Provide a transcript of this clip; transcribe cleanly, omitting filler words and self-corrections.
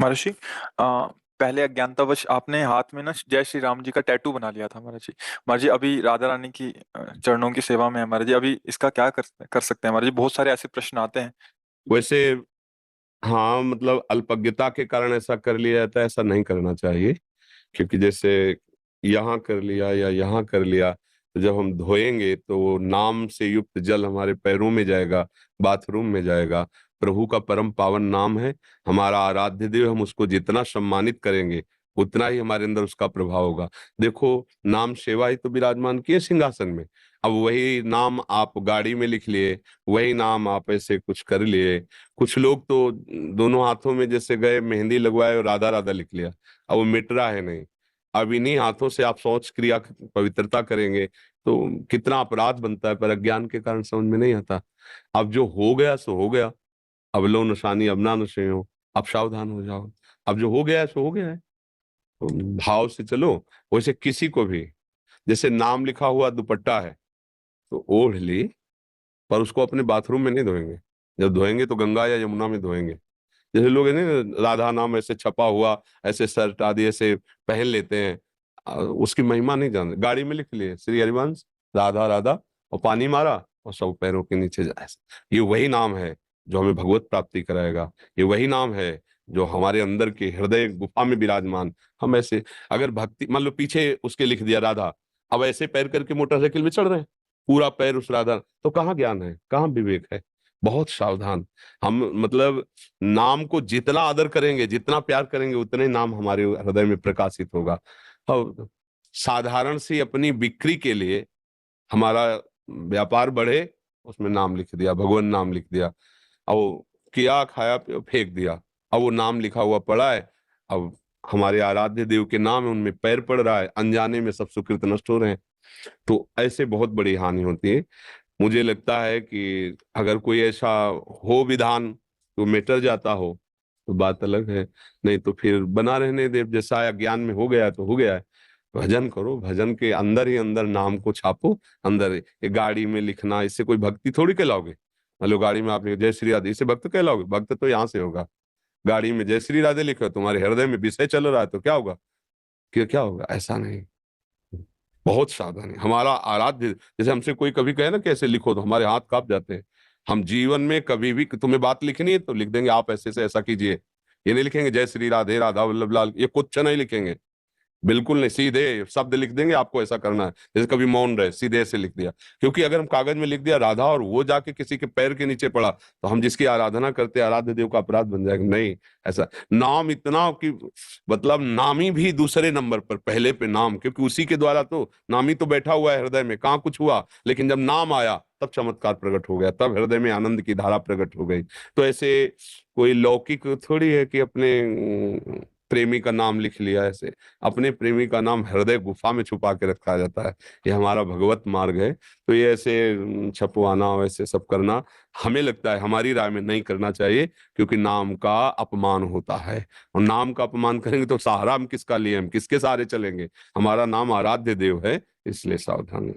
महर्षि, पहले अज्ञानतावश आपने हाथ में ना जय श्री राम जी का टैटू बना लिया था महर्षि। महर्षि अभी राधा रानी की चरणों की सेवा में है महर्षि, अभी इसका क्या कर सकते हैं महर्षि? बहुत सारे ऐसे प्रश्न आते हैं। वैसे हाँ, मतलब अल्पज्ञता के कारण ऐसा कर लिया जाता है, ऐसा नहीं करना चाहिए। क्योंकि जैसे यहाँ कर लिया या यहाँ कर लिया, तो जब हम धोएंगे तो वो नाम से युक्त जल हमारे पैरों में जाएगा, बाथरूम में जाएगा। प्रभु का परम पावन नाम है, हमारा आराध्य देव। हम उसको जितना सम्मानित करेंगे उतना ही हमारे अंदर उसका प्रभाव होगा। देखो, नाम सेवा ही तो विराजमान किए सिंहासन में। अब वही नाम आप गाड़ी में लिख लिए, वही नाम आप ऐसे कुछ कर लिए। कुछ लोग तो दोनों हाथों में जैसे गए, मेहंदी लगवाए और राधा राधा लिख लिया। अब वो मिट रहा है नहीं। अब इन्हीं हाथों से आप शौच क्रिया पवित्रता करेंगे तो कितना अपराध बनता है, पर अज्ञान के कारण समझ में नहीं आता। अब जो हो गया सो हो गया। अब लो नशानी अब ना नशे हो, अब सावधान हो जाओ। अब जो हो गया है सो हो गया है, तो भाव से चलो। वैसे किसी को भी, जैसे नाम लिखा हुआ दुपट्टा है तो ओढ़ ली, पर उसको अपने बाथरूम में नहीं धोएंगे। जब धोएंगे तो गंगा या यमुना में धोएंगे। जैसे लोग है ना, राधा नाम ऐसे छपा हुआ, ऐसे शर्ट आदि ऐसे पहन लेते हैं। उसकी महिमा नहीं जानते। गाड़ी में लिख लिए श्री हरिवंश राधा राधा, और पानी मारा और सब पैरों के नीचे जाए। ये वही नाम है जो हमें भगवत प्राप्ति कराएगा। ये वही नाम है जो हमारे अंदर के हृदय गुफा में विराजमान। हम ऐसे अगर भक्ति मान लो पीछे उसके लिख दिया राधा, अब ऐसे पैर करके मोटरसाइकिल में चढ़ रहे हैं, पूरा पैर उस राधा, तो कहाँ ज्ञान है, कहाँ विवेक है? बहुत सावधान। हम मतलब नाम को जितना आदर करेंगे, जितना प्यार करेंगे, उतने नाम हमारे हृदय में प्रकाशित होगा। और साधारण सी अपनी बिक्री के लिए हमारा व्यापार बढ़े, उसमें नाम लिख दिया, भगवान नाम लिख दिया। अब किया खाया फेंक दिया, अब वो नाम लिखा हुआ पड़ा है। अब हमारे आराध्य देव के नाम है, उनमें पैर पड़ रहा है, अनजाने में सब सुकृत नष्ट हो रहे हैं। तो ऐसे बहुत बड़ी हानि होती है। मुझे लगता है कि अगर कोई ऐसा हो विधान तो मिटर जाता हो तो बात अलग है। नहीं तो फिर बना रहने दे, जैसा अज्ञान में हो गया है तो हो गया है। भजन करो, भजन के अंदर ही अंदर नाम को छापो। अंदर ये गाड़ी में लिखना, इससे कोई भक्ति थोड़ी कहलाओगे। मान लो गाड़ी में आपने जय श्री राधे, इससे भक्त कहलाओगे? भक्त तो यहाँ से होगा। गाड़ी में जय श्री राधे लिखो, तुम्हारे हृदय में विषय चल रहा है तो क्या होगा? क्या होगा? ऐसा नहीं। बहुत सावधानी। हमारा आराध्य, जैसे हमसे कोई कभी कहे ना कि ऐसे लिखो, तो हमारे हाथ कांप जाते हैं। हम जीवन में कभी भी तुम्हें बात लिखनी है तो लिख देंगे आप ऐसे से ऐसा कीजिए। ये नहीं लिखेंगे जय श्री राधे राधा वल्लभ लाल, ये कुछ नहीं लिखेंगे। बिल्कुल नहीं, सीधे शब्द लिख देंगे आपको ऐसा करना है। जैसे कभी मौन रहे, सीधे ऐसे लिख दिया। क्योंकि अगर हम कागज में लिख दिया राधा और वो जाके किसी के पैर के नीचे पड़ा, तो हम जिसकी आराधना करते हैं आराध्य देव का अपराध बन जाएगा। नहीं, ऐसा नाम इतना कि मतलब नामी भी दूसरे नंबर पर, पहले पे नाम, क्योंकि उसी के द्वारा तो नामी तो बैठा हुआ है हृदय में, कहाँ कुछ हुआ, लेकिन जब नाम आया तब चमत्कार प्रकट हो गया, तब हृदय में आनंद की धारा प्रकट हो गई। तो ऐसे कोई लौकिक थोड़ी है कि अपने प्रेमी का नाम लिख लिया ऐसे। अपने प्रेमी का नाम हृदय गुफा में छुपा के रखा जाता है। ये हमारा भगवत मार्ग है। तो ये ऐसे छपवाना वैसे सब करना, हमें लगता है, हमारी राय में नहीं करना चाहिए। क्योंकि नाम का अपमान होता है, और नाम का अपमान करेंगे तो सहारा हम किसका लिए, हम किसके सहारे चलेंगे? हमारा नाम आराध्य देव है, इसलिए सावधान।